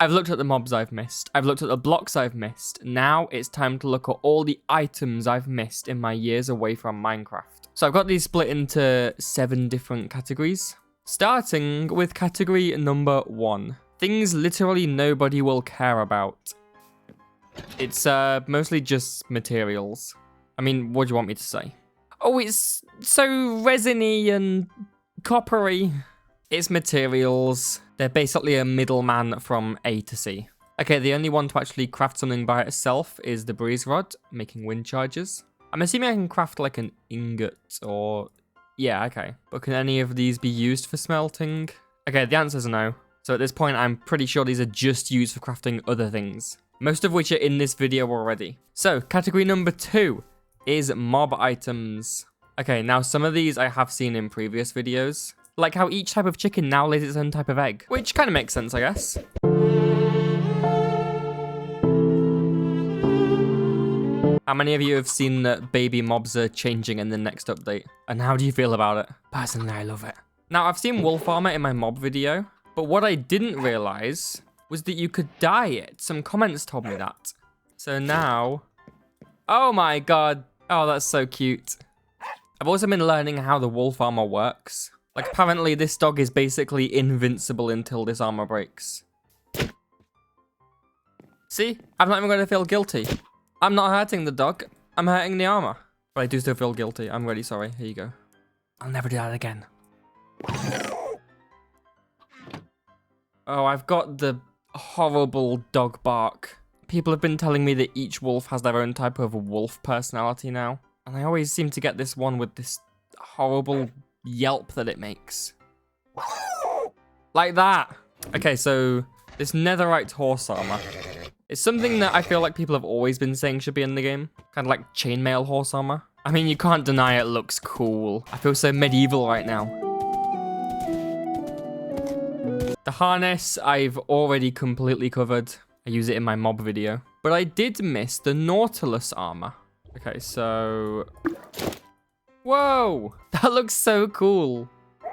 I've looked at the mobs I've missed. I've looked at the blocks I've missed. Now it's time to look at all the items I've missed in my years away from Minecraft. So I've got these split into 7 different categories. Starting with category number 1. Things literally nobody will care about. It's mostly just materials. I mean, what do you want me to say? Oh, it's so resiny and coppery. It's materials. They're basically a middleman from A to C. Okay, the only one to actually craft something by itself is the breeze rod, making wind charges. I'm assuming I can craft like an ingot or... Yeah, okay. But can any of these be used for smelting? Okay, the answer is no. So at this point, I'm pretty sure these are just used for crafting other things. Most of which are in this video already. So, category number 2 is mob items. Okay, now some of these I have seen in previous videos. Like how each type of chicken now lays its own type of egg. Which kind of makes sense, I guess. How many of you have seen that baby mobs are changing in the next update? And how do you feel about it? Personally, I love it. Now, I've seen wolf armor in my mob video. But what I didn't realize was that you could dye it. Some comments told me that. So now... Oh my god. Oh, that's so cute. I've also been learning how the wolf armor works. Like, apparently this dog is basically invincible until this armor breaks. See? I'm not even going to feel guilty. I'm not hurting the dog. I'm hurting the armor. But I do still feel guilty. I'm really sorry. Here you go. I'll never do that again. Oh, I've got the horrible dog bark. People have been telling me that each wolf has their own type of wolf personality now. And I always seem to get this one with this horrible yelp that it makes. Like that. Okay, so this netherite horse armor. It's something that I feel like people have always been saying should be in the game. Kind of like chainmail horse armor. I mean, you can't deny it looks cool. I feel so medieval right now. The harness I've already completely covered. I use it in my mob video. But I did miss the Nautilus armor. Okay, so... Whoa! That looks so cool.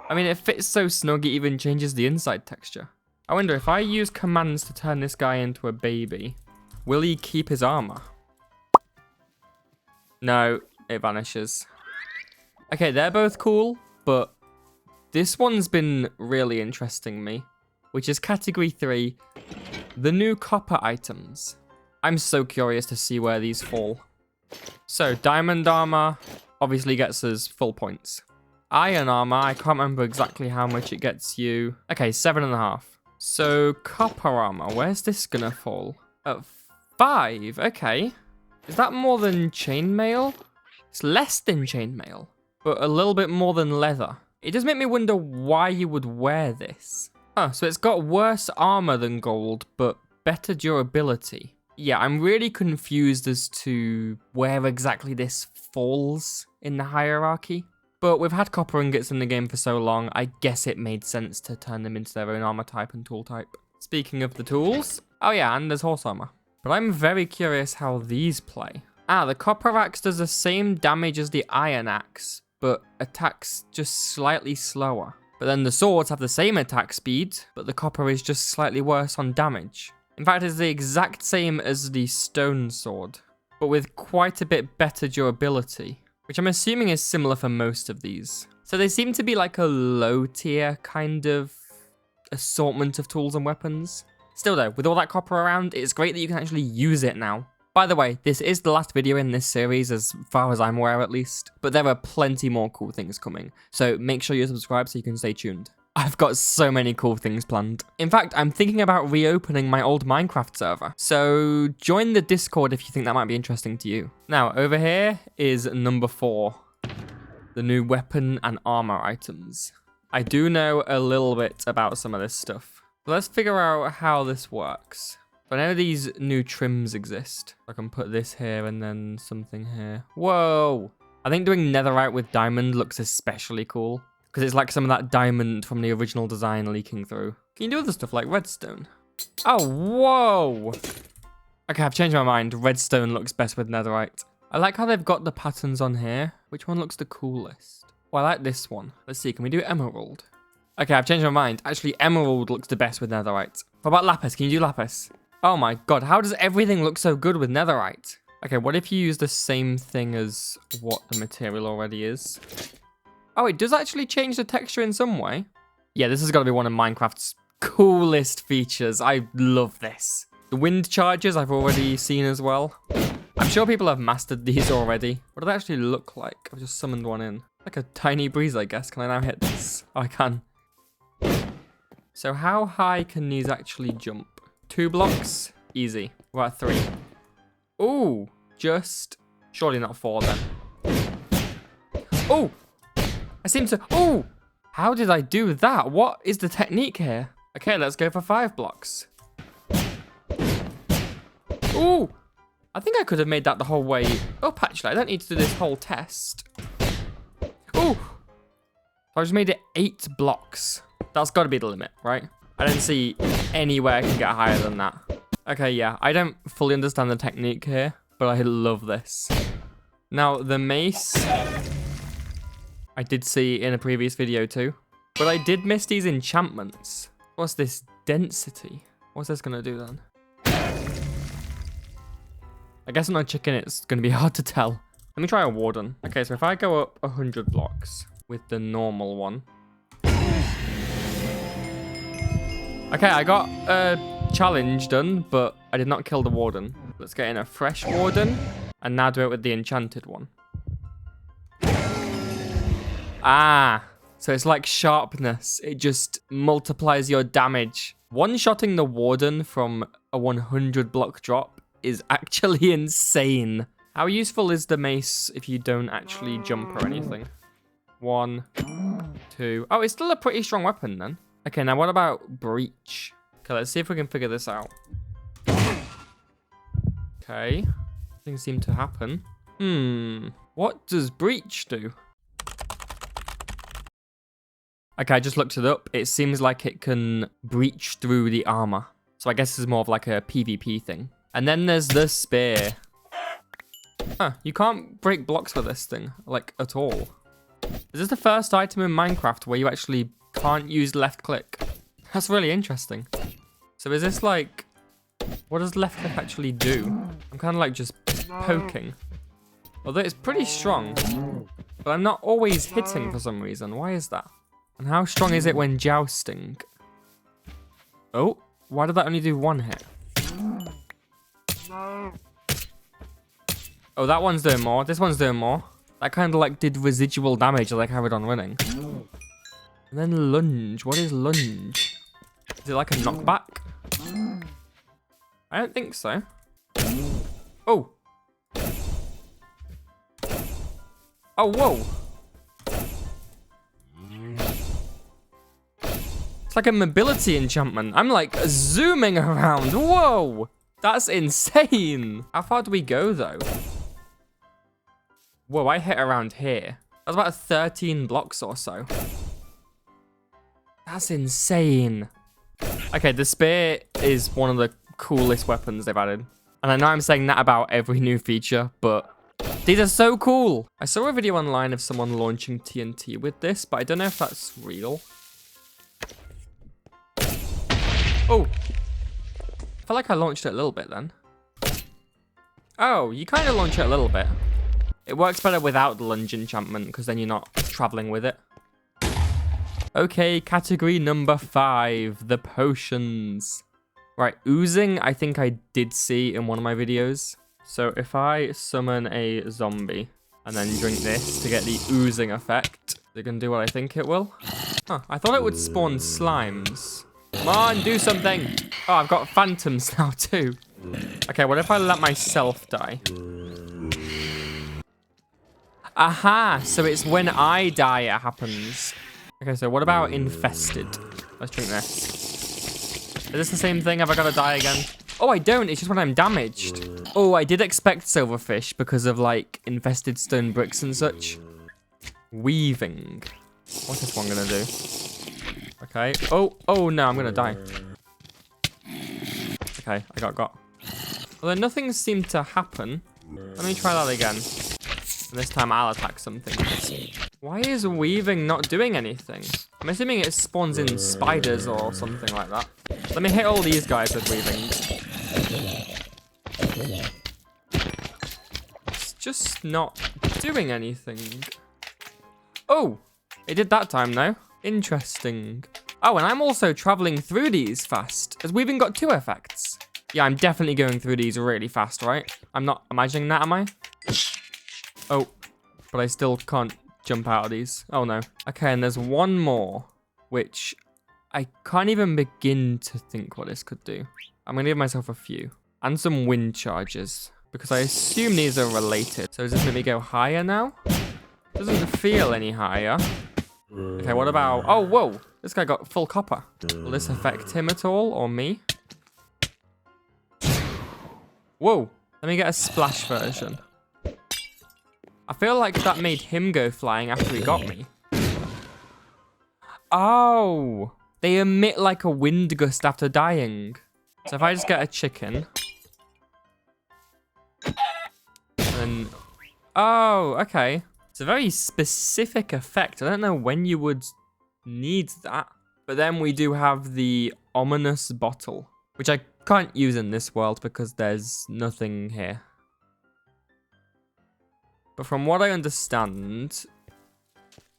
I mean, it fits so snug it even changes the inside texture. I wonder if I use commands to turn this guy into a baby, will he keep his armor? No, it vanishes. Okay, they're both cool, but this one's been really interesting me. Which is category 3, the new copper items. I'm so curious to see where these fall. So, diamond armor obviously gets us full points. Iron armor, I can't remember exactly how much it gets you. Okay, 7.5. So, copper armor, where's this gonna fall? At 5, okay. Is that more than chainmail? It's less than chainmail, but a little bit more than leather. It does make me wonder why you would wear this. Oh, so it's got worse armor than gold, but better durability. Yeah, I'm really confused as to where exactly this falls in the hierarchy. But we've had copper ingots in the game for so long, I guess it made sense to turn them into their own armor type and tool type. Speaking of the tools, oh yeah, and there's horse armor. But I'm very curious how these play. Ah, the copper axe does the same damage as the iron axe, but attacks just slightly slower. But then the swords have the same attack speed, but the copper is just slightly worse on damage. In fact, it's the exact same as the stone sword, but with quite a bit better durability, which I'm assuming is similar for most of these. So they seem to be like a low tier kind of assortment of tools and weapons. Still though, with all that copper around, it's great that you can actually use it now. By the way, this is the last video in this series, as far as I'm aware at least, but there are plenty more cool things coming, so make sure you're subscribed so you can stay tuned. I've got so many cool things planned. In fact, I'm thinking about reopening my old Minecraft server, so join the Discord if you think that might be interesting to you. Now, over here is number 4, the new weapon and armor items. I do know a little bit about some of this stuff. Let's figure out how this works. But I know these new trims exist. I can put this here and then something here. Whoa! I think doing netherite with diamond looks especially cool, because it's like some of that diamond from the original design leaking through. Can you do other stuff like redstone? Oh, whoa! Okay, I've changed my mind. Redstone looks best with netherite. I like how they've got the patterns on here. Which one looks the coolest? Well, I like this one. Let's see, can we do emerald? Okay, I've changed my mind. Actually, emerald looks the best with netherite. What about lapis? Can you do lapis? Oh my god, how does everything look so good with netherite? Okay, what if you use the same thing as what the material already is? Oh, it does actually change the texture in some way. Yeah, this has got to be one of Minecraft's coolest features. I love this. The wind charges I've already seen as well. I'm sure people have mastered these already. What do they actually look like? I've just summoned one in. Like a tiny breeze, I guess. Can I now hit this? Oh, I can. So how high can these actually jump? 2 blocks? Easy. What about 3? Ooh, just... Surely not 4 then. Oh! I seem to... Oh! How did I do that? What is the technique here? Okay, let's go for 5 blocks. Ooh! I think I could have made that the whole way up, actually. I don't need to do this whole test. Ooh! I just made it 8 blocks. That's got to be the limit, right? I don't see anywhere I can get higher than that. Okay, yeah. I don't fully understand the technique here, but I love this. Now, the mace... I did see in a previous video too. But I did miss these enchantments. What's this density? What's this going to do then? I guess I'm not chicken, it's going to be hard to tell. Let me try a warden. Okay, so if I go up 100 blocks with the normal one. Okay, I got a challenge done, but I did not kill the warden. Let's get in a fresh warden and now do it with the enchanted one. Ah, so it's like sharpness. It just multiplies your damage. One-shotting the warden from a 100 block drop is actually insane. How useful is the mace if you don't actually jump or anything? 1, 2. Oh, it's still a pretty strong weapon then. Okay, now what about breach? Okay, let's see if we can figure this out. Okay, things seem to happen. What does breach do? Okay, I just looked it up. It seems like it can breach through the armor. So I guess this is more of like a PvP thing. And then there's the spear. Huh, you can't break blocks with this thing, like, at all. Is this the first item in Minecraft where you actually can't use left click? That's really interesting. So is this like... What does left click actually do? I'm kind of like just poking. Although it's pretty strong. But I'm not always hitting for some reason. Why is that? And how strong is it when jousting? Oh, why did that only do 1 hit? Oh, that one's doing more. This one's doing more. That kind of like did residual damage as I carried on running. And then lunge. What is lunge? Is it like a knockback? I don't think so. Oh. Oh, whoa. It's like a mobility enchantment. I'm like zooming around. Whoa. That's insane. How far do we go though? Whoa, I hit around here. That's about 13 blocks or so. That's insane. Okay, the spear is one of the coolest weapons they've added. And I know I'm saying that about every new feature, but these are so cool. I saw a video online of someone launching TNT with this, but I don't know if that's real. Oh. I feel like I launched it a little bit then. Oh, you kind of launch it a little bit. It works better without the lunge enchantment because then you're not traveling with it. Okay, category number 5, the potions. Right, oozing, I think I did see in one of my videos. So if I summon a zombie and then drink this to get the oozing effect, they're going to do what I think it will. Huh, I thought it would spawn slimes. Come on, do something. Oh, I've got phantoms now too. Okay, what if I let myself die? Aha, so it's when I die it happens. Okay, so what about infested? Let's drink this. Is this the same thing? Have I got to die again? Oh, I don't. It's just when I'm damaged. Oh, I did expect silverfish because of, like, infested stone bricks and such. Weaving. What's this one going to do? Okay. Oh, no, I'm going to die. Okay, I got. Although nothing seemed to happen. Let me try that again. And this time I'll attack something. Why is weaving not doing anything? I'm assuming it spawns in spiders or something like that. Let me hit all these guys with weaving. It's just not doing anything. Oh, it did that time though. Interesting. Oh, and I'm also traveling through these fast. Has weaving got 2 effects? Yeah, I'm definitely going through these really fast, right? I'm not imagining that, am I? Oh, but I still can't jump out of these. Oh no. Okay, and there's one more, which I can't even begin to think what this could do. I'm gonna give myself a few. And some wind charges, because I assume these are related. So does this make me go higher now? Doesn't feel any higher. Okay, what about... Oh, whoa. This guy got full copper. Will this affect him at all, or me? Whoa. Let me get a splash version. I feel like that made him go flying after he got me. Oh. They emit like a wind gust after dying. So if I just get a chicken... And... Oh, okay. It's a very specific effect. I don't know when you would need that. But then we do have the ominous bottle, which I can't use in this world because there's nothing here. But from what I understand...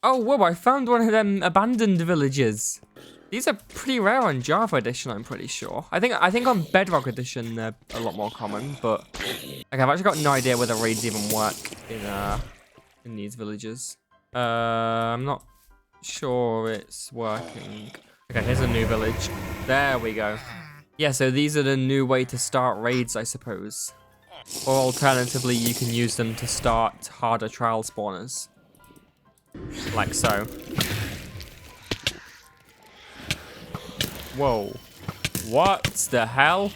Oh, whoa, I found one of them abandoned villages. These are pretty rare on Java Edition, I'm pretty sure. I think on Bedrock Edition they're a lot more common, but... Okay, I've actually got no idea whether raids even work in these villages. I'm not sure it's working. Okay, here's a new village. There we go. Yeah, so these are the new way to start raids, I suppose. Or alternatively, you can use them to start harder trial spawners. Like so. Whoa. What the hell?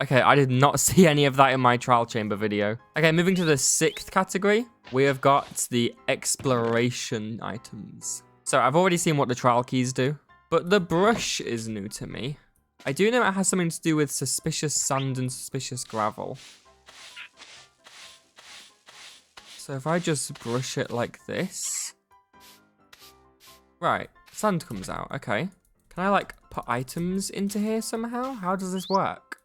Okay, I did not see any of that in my trial chamber video. Okay, moving to the 6th category, we have got the exploration items. So I've already seen what the trial keys do, but the brush is new to me. I do know it has something to do with suspicious sand and suspicious gravel. So if I just brush it like this. Right, sand comes out, okay. Can I like put items into here somehow? How does this work?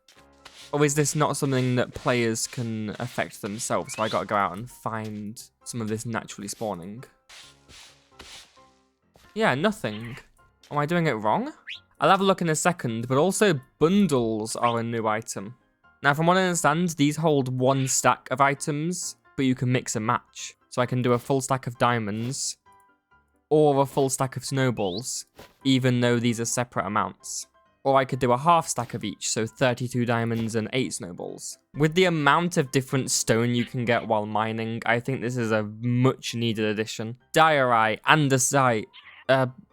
Or is this not something that players can affect themselves? So I gotta go out and find some of this naturally spawning. Yeah, nothing. Am I doing it wrong? I'll have a look in a second, but also bundles are a new item. Now, from what I understand, these hold 1 stack of items, but you can mix and match. So I can do a full stack of diamonds, or a full stack of snowballs, even though these are separate amounts. Or I could do a half stack of each, so 32 diamonds and 8 snowballs. With the amount of different stone you can get while mining, I think this is a much needed addition. Diorite, andesite,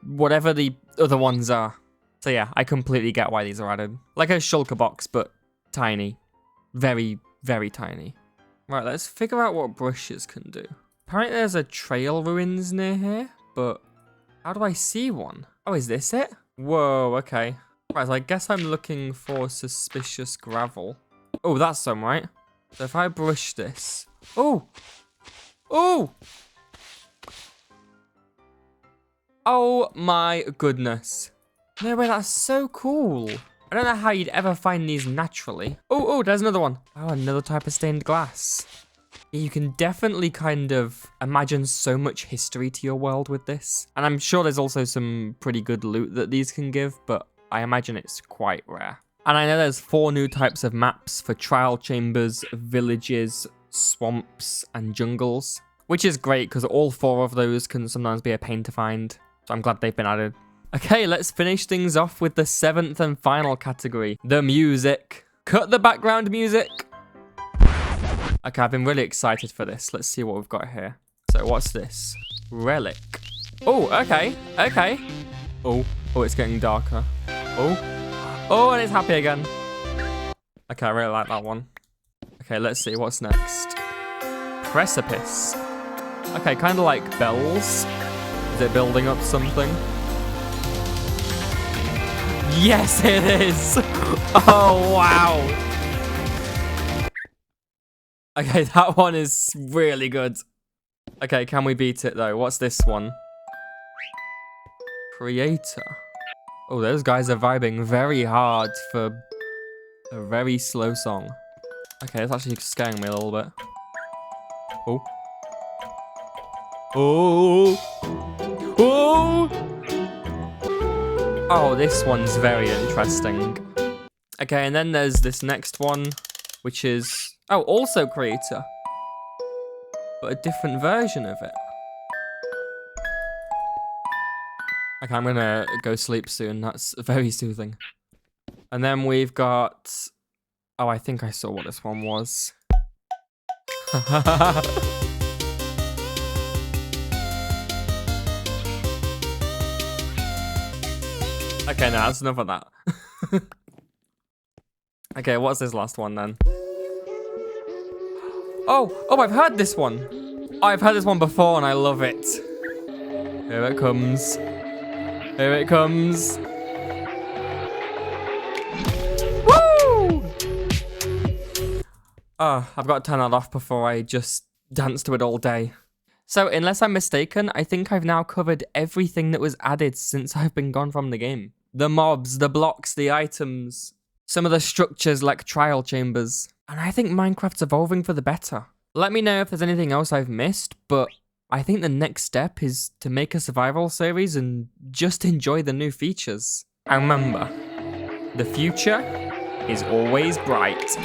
whatever the other ones are. So yeah, I completely get why these are added. Like a shulker box, but tiny. Very, very tiny. Right, let's figure out what brushes can do. Apparently there's a trail ruins near here, but how do I see one? Oh, is this it? Whoa, okay. Right, so I guess I'm looking for suspicious gravel. Oh, that's some, right? So if I brush this... Oh! Oh! Oh my goodness. No way, that's so cool. I don't know how you'd ever find these naturally. Oh, there's another one. Oh, another type of stained glass. Yeah, you can definitely kind of imagine so much history to your world with this. And I'm sure there's also some pretty good loot that these can give, but I imagine it's quite rare. And I know there's 4 new types of maps for trial chambers, villages, swamps, and jungles. Which is great, because all 4 of those can sometimes be a pain to find. So I'm glad they've been added. Okay, let's finish things off with the 7th and final category, the music. Cut the background music. Okay, I've been really excited for this. Let's see what we've got here. So what's this? Relic. Oh, okay, okay. Oh, it's getting darker. Oh, and it's happy again. Okay, I really like that one. Okay, let's see, what's next? Precipice. Okay, kind of like bells. Is it building up something? Yes, it is! Oh, wow! Okay, that one is really good. Okay, can we beat it though? What's this one? Creator. Oh, those guys are vibing very hard for a very slow song. Okay, it's actually scaring me a little bit. Oh. Oh. Oh. Oh, this one's very interesting. Okay, and then there's this next one, which is... Oh, also Creator. But a different version of it. Okay, I'm gonna go sleep soon. That's very soothing. And then we've got... Oh, I think I saw what this one was. Okay, no, that's enough of that. Okay, what's this last one then? Oh, I've heard this one. Oh, I've heard this one before and I love it. Here it comes. Here it comes. Woo! Oh, I've got to turn that off before I just dance to it all day. So, unless I'm mistaken, I think I've now covered everything that was added since I've been gone from the game. The mobs, the blocks, the items, some of the structures like trial chambers. And I think Minecraft's evolving for the better. Let me know if there's anything else I've missed, but I think the next step is to make a survival series and just enjoy the new features. And remember, the future is always bright.